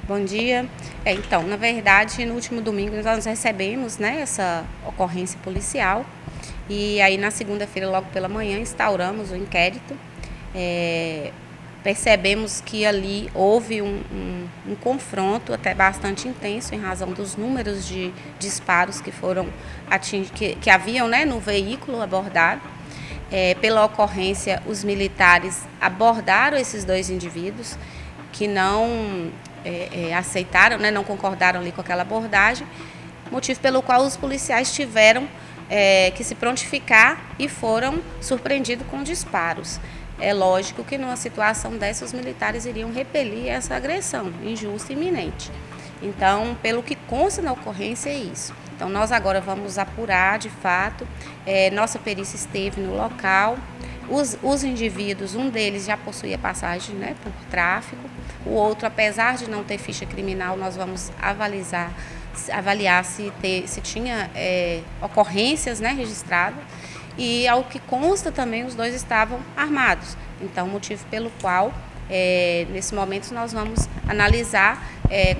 Bom dia. Então, na verdade, no último domingo nós recebemos, né, essa ocorrência policial e aí na segunda-feira, logo pela manhã, instauramos o inquérito. Percebemos que ali houve um confronto até bastante intenso em razão dos números de disparos que foram que haviam, né, no veículo abordado. Pela ocorrência, os militares abordaram esses dois indivíduos que não aceitaram, né, não concordaram ali com aquela abordagem, motivo pelo qual os policiais tiveram que se prontificar e foram surpreendidos com disparos. É lógico que numa situação dessa os militares iriam repelir essa agressão injusta e iminente. Então, pelo que consta na ocorrência, é isso. Então, nós agora vamos apurar, de fato, nossa perícia esteve no local. Os indivíduos, um deles já possuía passagem, né, por tráfico, o outro, apesar de não ter ficha criminal, nós vamos avaliar se tinha ocorrências, né, registradas, e ao que consta também os dois estavam armados. Então, motivo pelo qual, nesse momento, nós vamos analisar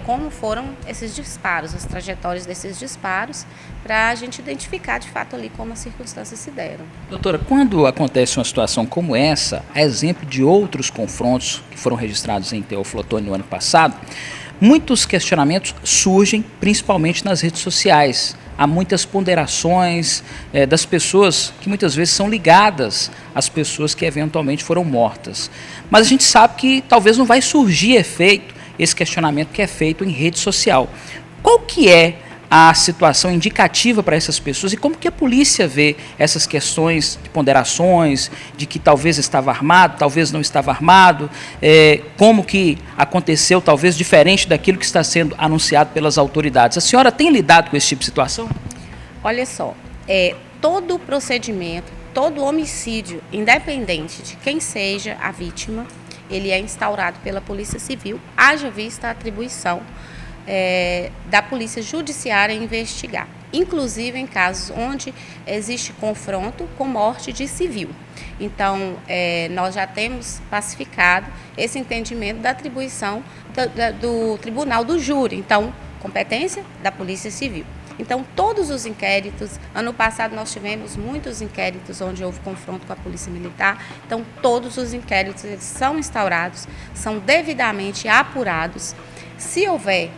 como foram esses disparos, as trajetórias desses disparos, para a gente identificar de fato ali como as circunstâncias se deram. Doutora, quando acontece uma situação como essa, a exemplo de outros confrontos que foram registrados em Teófilo Otoni no ano passado, muitos questionamentos surgem principalmente nas redes sociais. Há muitas ponderações das pessoas que muitas vezes são ligadas às pessoas que eventualmente foram mortas. Mas a gente sabe que talvez não vai surgir efeito esse questionamento que é feito em rede social. Qual que é a situação indicativa para essas pessoas e como que a polícia vê essas questões de ponderações, de que talvez estava armado, talvez não estava armado, como que aconteceu talvez diferente daquilo que está sendo anunciado pelas autoridades? A senhora tem lidado com esse tipo de situação? Olha só, todo procedimento, todo homicídio, independente de quem seja a vítima, ele é instaurado pela Polícia Civil, haja vista a atribuição da Polícia Judiciária investigar, inclusive em casos onde existe confronto com morte de civil. Então, nós já temos pacificado esse entendimento da atribuição do Tribunal do Júri, então, competência da Polícia Civil. Então, todos os inquéritos, ano passado nós tivemos muitos inquéritos onde houve confronto com a Polícia Militar, então todos os inquéritos eles são instaurados, são devidamente apurados. Se houver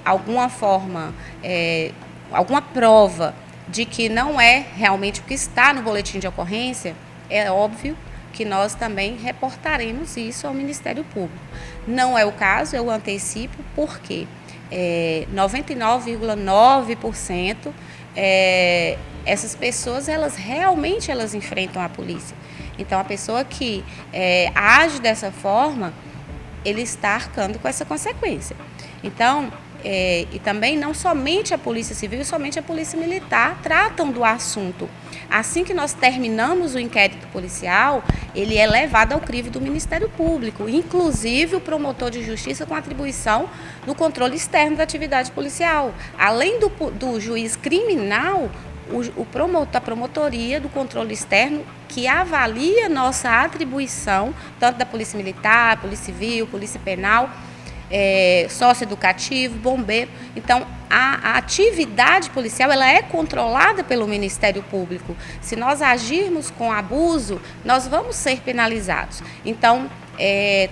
alguma forma, alguma prova de que não é realmente o que está no boletim de ocorrência, é óbvio que nós também reportaremos isso ao Ministério Público. Não é o caso, eu antecipo, por quê? 99,9% essas pessoas elas enfrentam a polícia. Então a pessoa que age dessa forma, ele está arcando com essa consequência. Então, e também não somente a Polícia Civil e somente a Polícia Militar tratam do assunto. Assim que nós terminamos o inquérito policial, ele é levado ao crivo do Ministério Público, inclusive o promotor de justiça com atribuição no controle externo da atividade policial. Além do juiz criminal, a promotoria do controle externo que avalia nossa atribuição, tanto da Polícia Militar, Polícia Civil, Polícia Penal, socioeducativo, bombeiro. Então, a atividade policial ela é controlada pelo Ministério Público. Se nós agirmos com abuso, nós vamos ser penalizados. Então,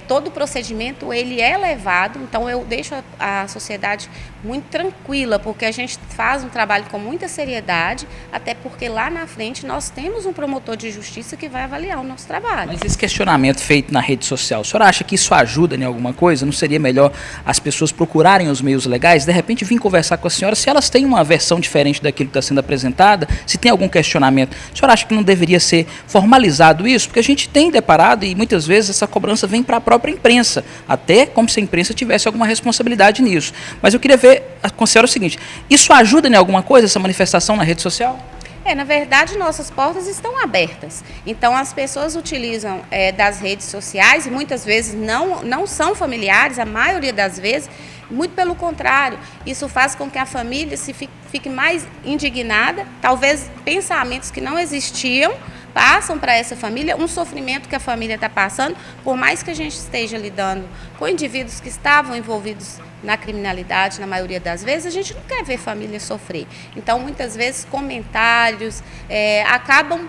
todo o procedimento ele é levado, então eu deixo a sociedade muito tranquila, porque a gente faz um trabalho com muita seriedade, até porque lá na frente nós temos um promotor de justiça que vai avaliar o nosso trabalho. Mas esse questionamento feito na rede social, a senhora acha que isso ajuda em alguma coisa? Não seria melhor as pessoas procurarem os meios legais, de repente vir conversar com a senhora, se elas têm uma versão diferente daquilo que está sendo apresentada, se tem algum questionamento, a senhora acha que não deveria ser formalizado isso? Porque a gente tem deparado e muitas vezes essa cobrança vem para a própria imprensa, até como se a imprensa tivesse alguma responsabilidade nisso. Mas eu queria ver com a senhora o seguinte, isso ajuda em alguma coisa, essa manifestação na rede social? Na verdade, nossas portas estão abertas. Então, as pessoas utilizam das redes sociais e muitas vezes não são familiares, a maioria das vezes, muito pelo contrário. Isso faz com que a família fique mais indignada, talvez pensamentos que não existiam, passam para essa família um sofrimento que a família está passando, por mais que a gente esteja lidando com indivíduos que estavam envolvidos na criminalidade, na maioria das vezes, a gente não quer ver família sofrer. Então, muitas vezes, comentários acabam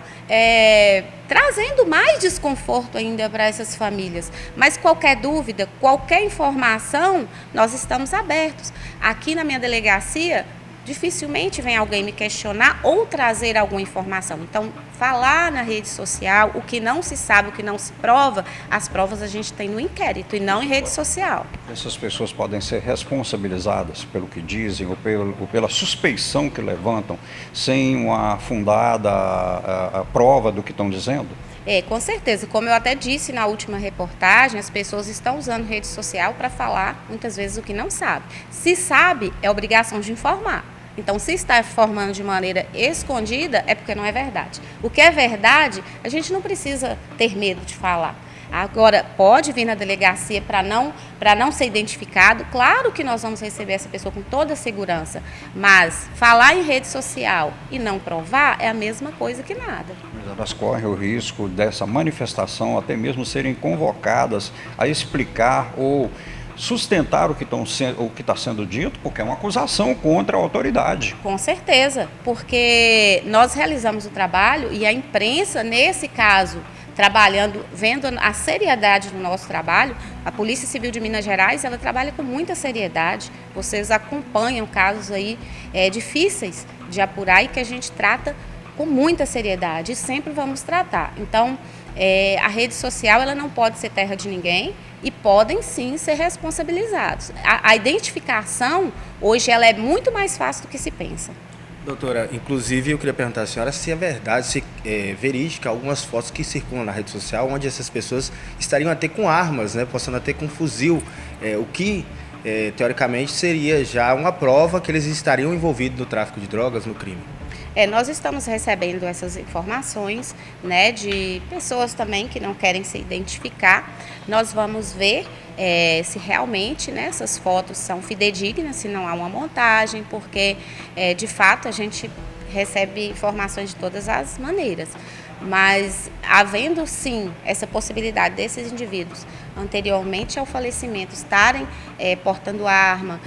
trazendo mais desconforto ainda para essas famílias. Mas qualquer dúvida, qualquer informação, nós estamos abertos. Aqui na minha delegacia, dificilmente vem alguém me questionar ou trazer alguma informação. Então, falar na rede social, o que não se sabe, o que não se prova, as provas a gente tem no inquérito e não em rede social. Essas pessoas podem ser responsabilizadas pelo que dizem ou pela suspeição que levantam, sem uma fundada a prova do que estão dizendo? Com certeza. Como eu até disse na última reportagem, as pessoas estão usando rede social para falar, muitas vezes, o que não sabe. Se sabe, é obrigação de informar. Então, se está informando de maneira escondida, é porque não é verdade. O que é verdade, a gente não precisa ter medo de falar. Agora, pode vir na delegacia para não ser identificado. Claro que nós vamos receber essa pessoa com toda a segurança, mas falar em rede social e não provar é a mesma coisa que nada. Elas correm o risco dessa manifestação até mesmo serem convocadas a explicar ou sustentar o que está sendo dito, porque é uma acusação contra a autoridade. Com certeza, porque nós realizamos o trabalho e a imprensa, nesse caso, trabalhando, vendo a seriedade do nosso trabalho, a Polícia Civil de Minas Gerais, ela trabalha com muita seriedade. Vocês acompanham casos aí difíceis de apurar e que a gente trata com muita seriedade e sempre vamos tratar. Então, a rede social ela não pode ser terra de ninguém e podem sim ser responsabilizados. A identificação, hoje, ela é muito mais fácil do que se pensa. Doutora, inclusive eu queria perguntar à senhora se é verdade, se é verídica algumas fotos que circulam na rede social onde essas pessoas estariam até com armas, né, possando até com fuzil, o que teoricamente seria já uma prova que eles estariam envolvidos no tráfico de drogas, no crime. Nós estamos recebendo essas informações, né, de pessoas também que não querem se identificar. Nós vamos ver se realmente, né, essas fotos são fidedignas, se não há uma montagem, porque de fato a gente recebe informações de todas as maneiras. Mas havendo sim essa possibilidade desses indivíduos anteriormente ao falecimento estarem portando arma,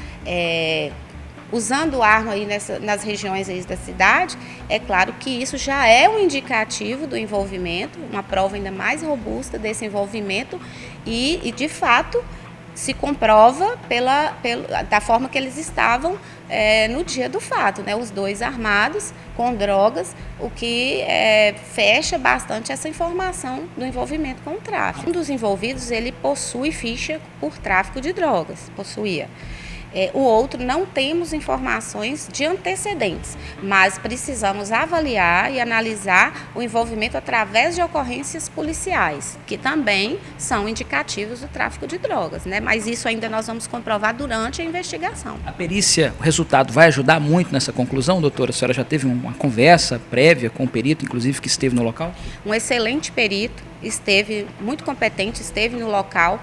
usando arma aí nas regiões aí da cidade, é claro que isso já é um indicativo do envolvimento, uma prova ainda mais robusta desse envolvimento e de fato, se comprova da forma que eles estavam no dia do fato, né? Os dois armados com drogas, o que fecha bastante essa informação do envolvimento com o tráfico. Um dos envolvidos, ele possui ficha por tráfico de drogas, possuía. O outro, não temos informações de antecedentes, mas precisamos avaliar e analisar o envolvimento através de ocorrências policiais, que também são indicativos do tráfico de drogas, né? Mas isso ainda nós vamos comprovar durante a investigação. A perícia, o resultado vai ajudar muito nessa conclusão, doutora? A senhora já teve uma conversa prévia com o perito, inclusive, que esteve no local? Um excelente perito, esteve muito competente, esteve no local.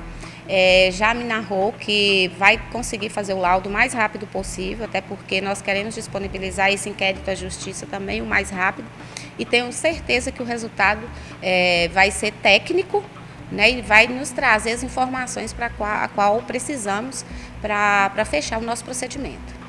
Já me narrou que vai conseguir fazer o laudo o mais rápido possível, até porque nós queremos disponibilizar esse inquérito à justiça também o mais rápido e tenho certeza que o resultado vai ser técnico, né, e vai nos trazer as informações para a qual precisamos para fechar o nosso procedimento.